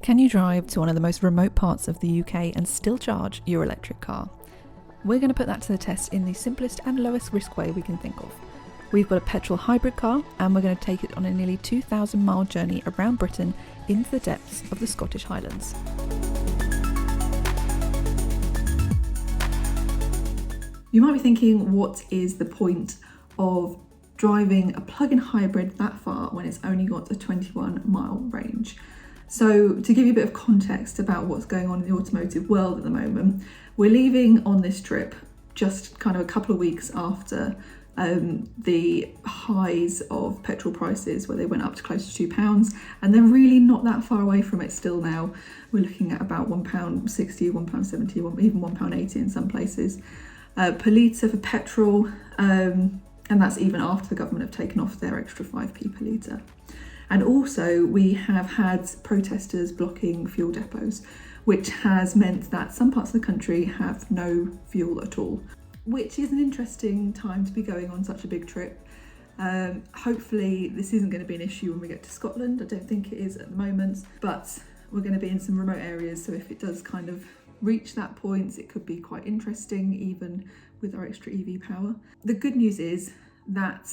Can you drive to one of the most remote parts of the UK and still charge your electric car? We're going to put that to the test in the simplest and lowest risk way we can think of. We've got a petrol hybrid car and we're going to take it on a nearly 2,000 mile journey around Britain into the depths of the Scottish Highlands. You might be thinking, what is the point of driving a plug-in hybrid that far when it's only got a 21 mile range? So to give you a bit of context about what's going on in the automotive world at the moment, we're leaving on this trip just kind of a couple of weeks after the highs of petrol prices, where they went up to close to £2, and they're really not that far away from it still now. We're looking at about £1.60, £1.70, even £1.80 in some places per litre for petrol, and that's even after the government have taken off their extra 5p per litre. And also we have had protesters blocking fuel depots, which has meant that some parts of the country have no fuel at all, which is an interesting time to be going on such a big trip. Hopefully this isn't going to be an issue when we get to Scotland. I don't think it is at the moment, but we're going to be in some remote areas, so if it does kind of reach that point, it could be quite interesting, even with our extra EV power. The good news is that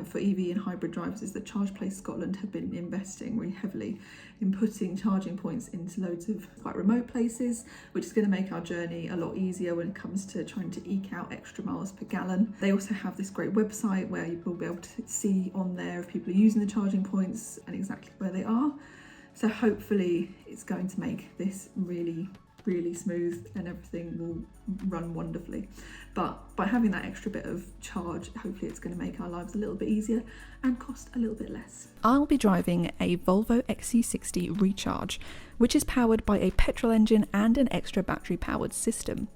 for EV and hybrid drivers is that Charge Place Scotland have been investing really heavily in putting charging points into loads of quite remote places, which is going to make our journey a lot easier when it comes to trying to eke out extra miles per gallon. They also have this great website where you will be able to see on there if people are using the charging points and exactly where they are. So hopefully it's going to make this really smooth and everything will run wonderfully. But by having that extra bit of charge, hopefully it's going to make our lives a little bit easier and cost a little bit less. I'll be driving a Volvo XC60 Recharge, which is powered by a petrol engine and an extra battery powered system.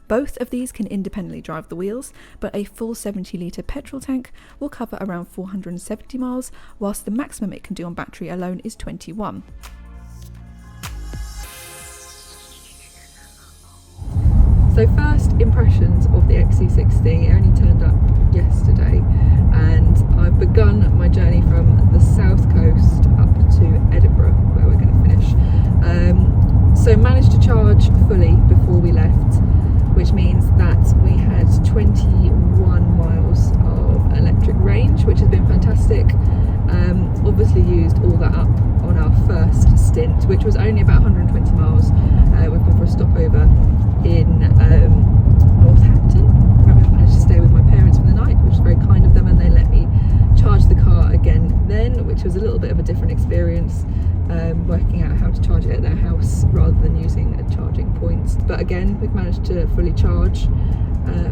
Both of these can independently drive the wheels, but a full 70 litre petrol tank will cover around 470 miles, whilst the maximum it can do on battery alone is 21. So first impressions of the XC60, it only turned up yesterday, and I've begun my journey from the south coast up to Edinburgh, where we're going to finish. So managed to charge fully before we left, which means that we had 21 miles of electric range, which has been fantastic. Obviously used all that up on our first stint, which was only about 120 miles. We've gone for a stopover in Northampton, where I managed to stay with my parents for the night, which was very kind of them, and they let me charge the car again then, which was a little bit of a different experience, working out how to charge it at their house rather than using a charging point. But again, we've managed to fully charge,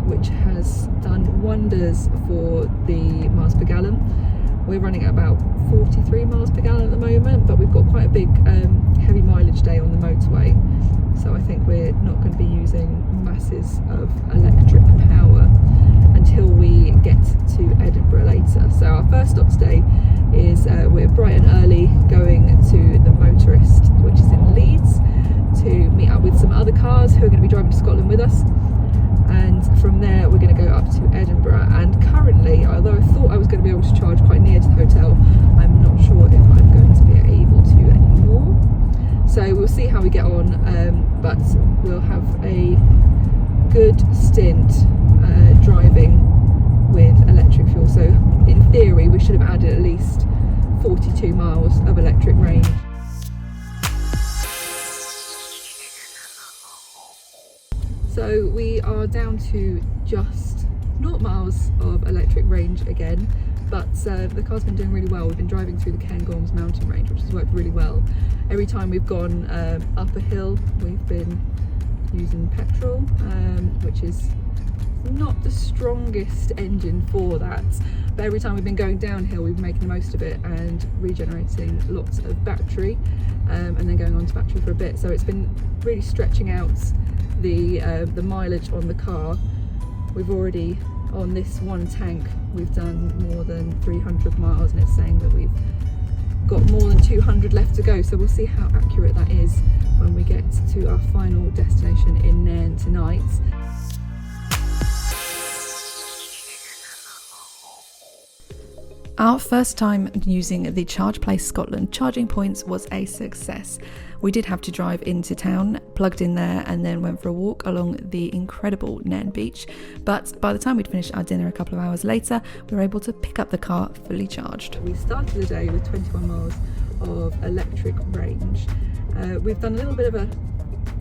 which has done wonders for the miles per gallon. We're running at about 43 miles per gallon at the moment, but we've got quite a big heavy mileage day on the motorway, so I think we're not going to be using masses of electric power until we get to Edinburgh later. So our first stop today is we're bright and early going to the Motorist, which is in Leeds, to meet up with some other cars who are going to be driving to Scotland with us. And from there we're going to go up to Edinburgh, and currently, although I thought I was going to be able to charge quite near to the hotel, I'm not sure if I'm going to be able to anymore. So we'll see how we get on, but we'll have a good stint driving with electric fuel. So in theory we should have added at least 42 miles of electric range. So we are down to just 0 miles of electric range again, but the car's been doing really well. We've been driving through the Cairngorms mountain range, which has worked really well. Every time we've gone up a hill, we've been using petrol, which is not the strongest engine for that, but every time we've been going downhill, we've been making the most of it and regenerating lots of battery, and then going on to battery for a bit. So it's been really stretching out the mileage on the car. We've already, on this one tank, we've done more than 300 miles, and it's saying that we've got more than 200 left to go, so we'll see how accurate that is when we get to our final destination in Nairn tonight. Our first time using the Charge Place Scotland charging points was a success. We did have to drive into town, plugged in there, and then went for a walk along the incredible Nairn Beach. But by the time we'd finished our dinner a couple of hours later, we were able to pick up the car fully charged. We started the day with 21 miles of electric range. We've done a little bit of a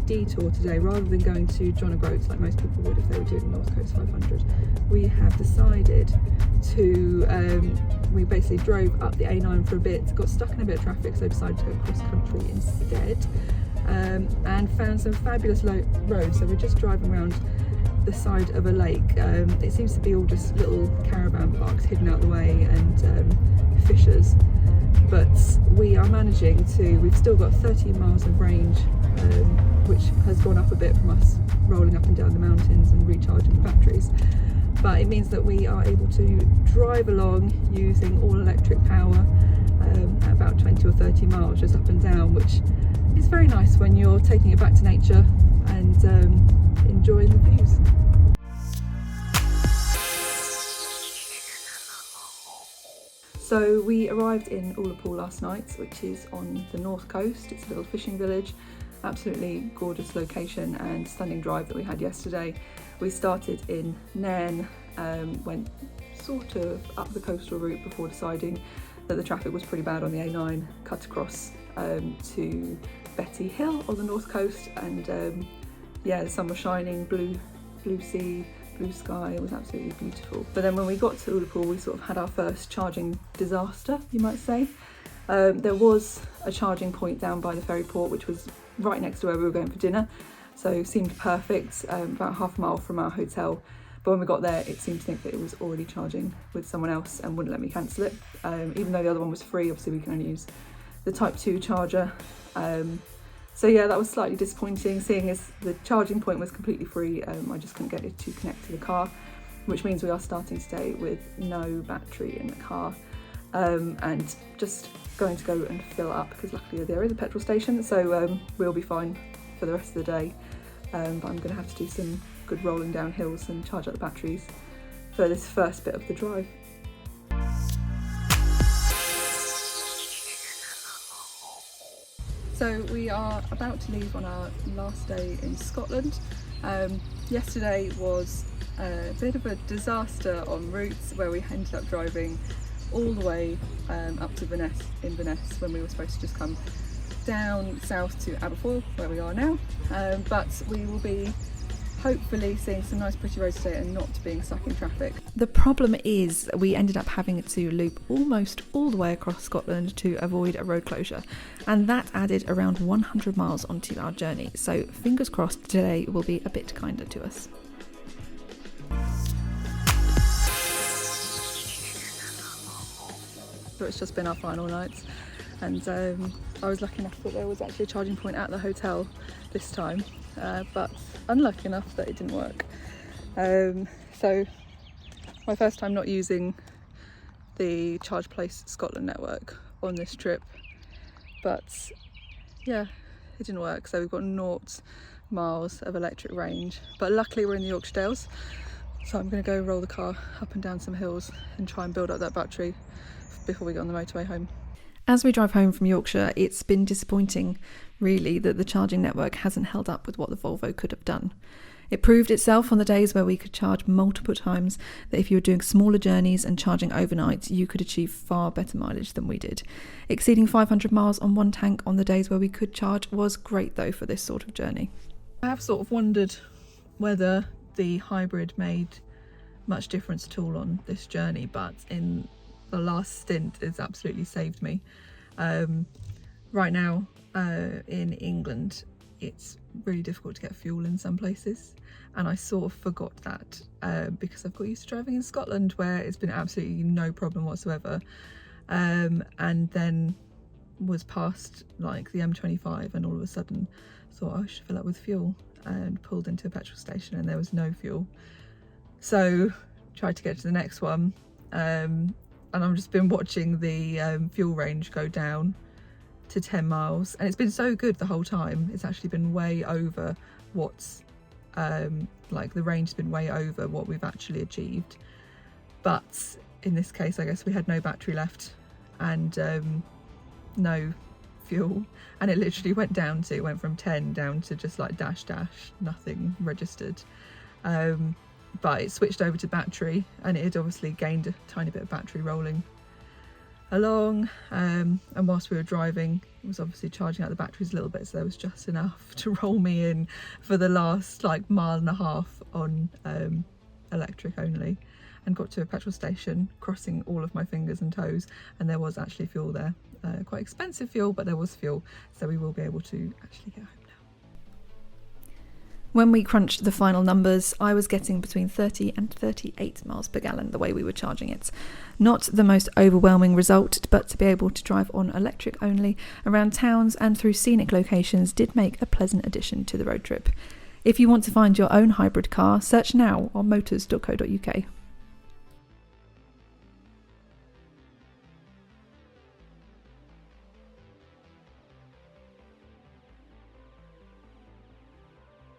detour today. Rather than going to John O'Groats like most people would if they were doing the North Coast 500, we have decided to we basically drove up the A9 for a bit, got stuck in a bit of traffic, so decided to go cross country instead, and found some fabulous roads. So we're just driving around the side of a lake. It seems to be all just little caravan parks hidden out the way and fishers, but we are managing to, we've still got 13 miles of range, which has gone up a bit from us rolling up and down the mountains and recharging the batteries. But it means that we are able to drive along using all electric power at about 20 or 30 miles just up and down, which is very nice when you're taking it back to nature and enjoying the views. So we arrived in Ullapool last night, which is on the north coast. It's a little fishing village. Absolutely gorgeous location and stunning drive that we had yesterday. We started in Nairn, went sort of up the coastal route before deciding that the traffic was pretty bad on the A9, cut across to Betty Hill on the north coast, and yeah, the sun was shining, blue sea, blue sky. It was absolutely beautiful. But then when we got to Ullapool, we sort of had our first charging disaster, you might say. There was a charging point down by the ferry port, which was right next to where we were going for dinner, so seemed perfect, about half a mile from our hotel. But when we got there, it seemed to think that it was already charging with someone else and wouldn't let me cancel it, even though the other one was free. Obviously we can only use the Type 2 charger. So yeah, that was slightly disappointing, seeing as the charging point was completely free. I just couldn't get it to connect to the car, which means we are starting today with no battery in the car, and just going to go and fill up, because luckily there is a petrol station, so we'll be fine for the rest of the day. But I'm going to have to do some good rolling down hills and charge up the batteries for this first bit of the drive. So we are about to leave on our last day in Scotland. Yesterday was a bit of a disaster en route, where we ended up driving all the way up to Inverness when we were supposed to just come down south to Aberfoyle, where we are now. But we will be hopefully seeing some nice pretty roads today and not being stuck in traffic. The problem is we ended up having to loop almost all the way across Scotland to avoid a road closure, and that added around 100 miles onto our journey. So fingers crossed today will be a bit kinder to us. So it's just been our final night, and I was lucky enough that there was actually a charging point at the hotel this time, but unlucky enough that it didn't work. So my first time not using the Charge Place Scotland network on this trip, but yeah, it didn't work. So we've got 0 miles of electric range, but luckily we're in the Yorkshire Dales, so I'm going to go roll the car up and down some hills and try and build up that battery before we get on the motorway home. As we drive home from Yorkshire, it's been disappointing really that the charging network hasn't held up with what the Volvo could have done. It proved itself on the days where we could charge multiple times that if you were doing smaller journeys and charging overnight, you could achieve far better mileage than we did. Exceeding 500 miles on one tank on the days where we could charge was great though for this sort of journey. I have sort of wondered whether the hybrid made much difference at all on this journey, but in the last stint it's absolutely saved me. Right now in England it's really difficult to get fuel in some places, and I sort of forgot that because I've got used to driving in Scotland where it's been absolutely no problem whatsoever, and then was past like the M25 and all of a sudden thought I should fill up with fuel and pulled into a petrol station and there was no fuel. So tried to get to the next one, and I've just been watching the fuel range go down to 10 miles, and it's been so good the whole time. It's actually been way over what's like the range has been way over what we've actually achieved, but in this case, I guess we had no battery left and no fuel, and it literally went from 10 down to just like dash, nothing registered. But it switched over to battery, and it had obviously gained a tiny bit of battery rolling along, and whilst we were driving, it was obviously charging out the batteries a little bit, so there was just enough to roll me in for the last like mile and a half on electric only, and got to a petrol station, crossing all of my fingers and toes, and there was actually fuel there. Quite expensive fuel, but there was fuel, so we will be able to actually get home now. When we crunched the final numbers, I was getting between 30 and 38 miles per gallon the way we were charging it. Not the most overwhelming result, but to be able to drive on electric only around towns and through scenic locations did make a pleasant addition to the road trip. If you want to find your own hybrid car, search now on Motors.co.uk.